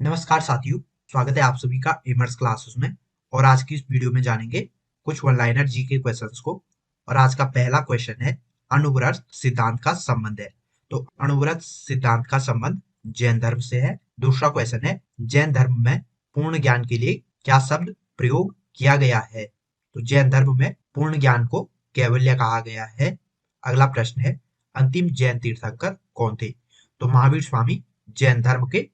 नमस्कार साथियों, स्वागत है आप सभी का एमर्स क्लासेस में। और आज की इस वीडियो में जानेंगे कुछ वन लाइनर जी के क्वेश्चंस को। और आज का पहला क्वेश्चन है, अणुव्रत सिद्धांत का संबंध है। तो अणुव्रत सिद्धांत का संबंध जैन धर्म से है। दूसरा क्वेश्चन है, जैन धर्म में पूर्ण ज्ञान के लिए क्या शब्द प्रयोग किया गया है। तो जैन धर्म में पूर्ण ज्ञान को कैवल्य कहा गया है। अगला प्रश्न है, अंतिम जैन तीर्थंकर कौन थे। तो महावीर स्वामी जैन धर्म के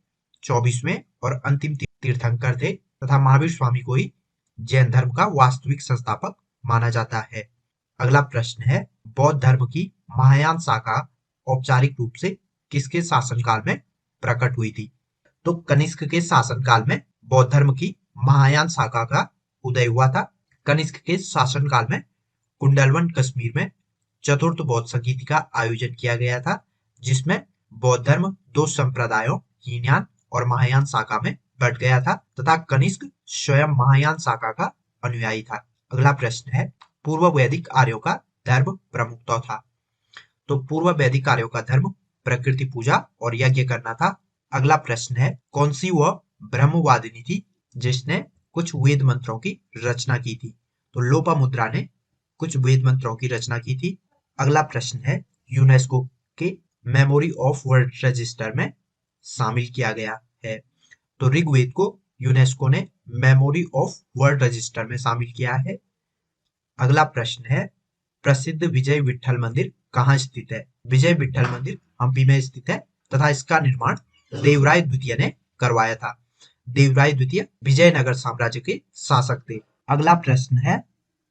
24वें और अंतिम तीर्थंकर थे तथा महावीर स्वामी को ही जैन धर्म का वास्तविक संस्थापक माना जाता है। अगला प्रश्न है, बौद्ध धर्म की महायान शाखा औपचारिक रूप से किसके शासनकाल में प्रकट हुई थी। तो कनिष्क के शासनकाल में बौद्ध धर्म की महायान शाखा का उदय हुआ था। कनिष्क के शासनकाल में कुंडलवन कश्मीर में चतुर्थ बौद्ध संगीति का आयोजन किया गया था, जिसमें बौद्ध धर्म दो संप्रदायों हीनयान और महायान शाखा में बट गया था तथा कनिष्क स्वयं महायान शाखा का अनुयायी था। अगला प्रश्न है, पूर्व वैदिक आर्यों का धर्म प्रमुखता था। तो पूर्व वैदिक आर्यों का धर्म प्रकृति पूजा और यज्ञ करना था। अगला प्रश्न है, कौन सी वह ब्रह्मवादिनी थी जिसने कुछ वेद मंत्रों की रचना की थी। तो लोपामुद्रा ने कुछ वेद मंत्रों की रचना की थी। अगला प्रश्न है, यूनेस्को के मेमोरी ऑफ वर्ल्ड रजिस्टर में शामिल किया गया है। तो ऋग्वेद को यूनेस्को ने मेमोरी ऑफ वर्ल्ड रजिस्टर में शामिल किया है। अगला प्रश्न है, प्रसिद्ध विजय विठ्ठल मंदिर कहाँ स्थित है। विजय विठ्ठल मंदिर हम्पी में स्थित है तथा इसका निर्माण देवराय द्वितीय ने करवाया था। देवराय द्वितीय विजयनगर साम्राज्य के शासक थे। अगला प्रश्न है,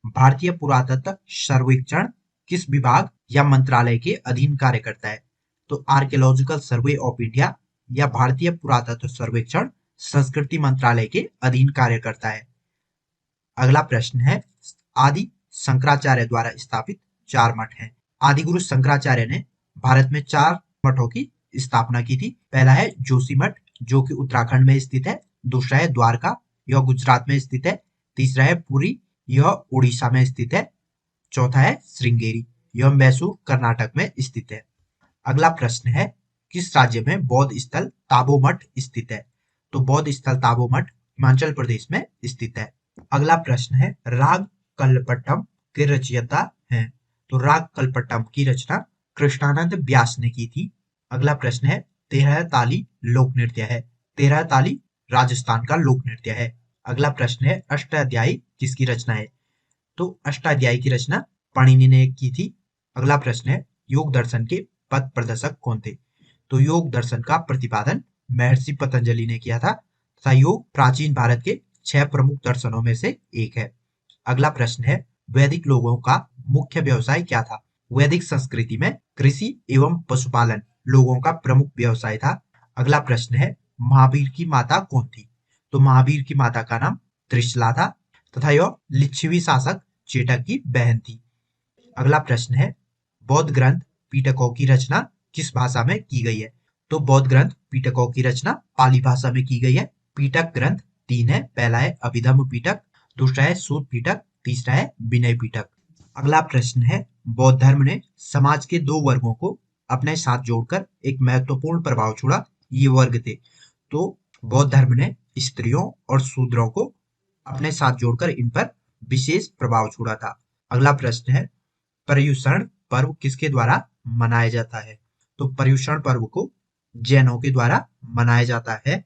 भारतीय पुरातत्व सर्वेक्षण किस विभाग या मंत्रालय के अधीन कार्य करता है। तो आर्कियोलॉजिकल सर्वे ऑफ इंडिया या भारतीय पुरातत्व सर्वेक्षण संस्कृति मंत्रालय के अधीन कार्य करता है। अगला प्रश्न है, आदि शंकराचार्य द्वारा स्थापित चार मठ हैं। आदि गुरु शंकराचार्य ने भारत में चार मठों की स्थापना की थी। पहला है जोशी मठ, जो कि उत्तराखंड में स्थित है। दूसरा है द्वारका, यह गुजरात में स्थित है। तीसरा है पुरी, यह उड़ीसा में स्थित है। चौथा है श्रृंगेरी, यह मैसूर कर्नाटक में स्थित है। अगला प्रश्न है, किस राज्य में बौद्ध स्थल ताबो मठ स्थित है। तो बौद्ध स्थल ताबो मठ हिमाचल प्रदेश में स्थित है। अगला प्रश्न है, राग कल्पट्टम के रचयिता हैं। तो राग कल्पट्टम की रचना कृष्णानंद व्यास ने की थी। अगला प्रश्न है, तेरह ताली लोक नृत्य है। तेरह ताली राजस्थान का लोक नृत्य है। अगला प्रश्न है, अष्टाध्यायी किसकी रचना है। तो अष्टाध्यायी की रचना पाणिनि ने की थी। अगला प्रश्न है, योग दर्शन के पथ प्रदर्शक कौन थे। तो योग दर्शन का प्रतिपादन महर्षि पतंजलि ने किया था तथा योग प्राचीन भारत के 6 प्रमुख दर्शनों में से एक है। अगला प्रश्न है, वैदिक लोगों का मुख्य व्यवसाय क्या था। वैदिक संस्कृति में कृषि एवं पशुपालन लोगों का प्रमुख व्यवसाय था। अगला प्रश्न है, महावीर की माता कौन थी। तो महावीर की माता का नाम त्रिशला था तथा यह लिच्छवी शासक चेटक की बहन थी। अगला प्रश्न है, बौद्ध ग्रंथ पिटकों की रचना किस भाषा में की गई है। तो बौद्ध ग्रंथ पिटकों की रचना पाली भाषा में की गई है। पिटक ग्रंथ 3 है। पहला है अभिधम्म पिटक, दूसरा है सूत पिटक, तीसरा है विनय पिटक। अगला प्रश्न है, बौद्ध धर्म ने समाज के दो वर्गों को अपने साथ जोड़कर एक महत्वपूर्ण प्रभाव छोड़ा। ये वर्ग थे। तो बौद्ध धर्म ने स्त्रियों और शूद्रों को अपने साथ जोड़कर इन पर विशेष प्रभाव छोड़ा था। अगला प्रश्न है, पर्युषण पर्व किसके द्वारा मनाया जाता है। तो पर्युषण पर्व को जैनों के द्वारा मनाया जाता है।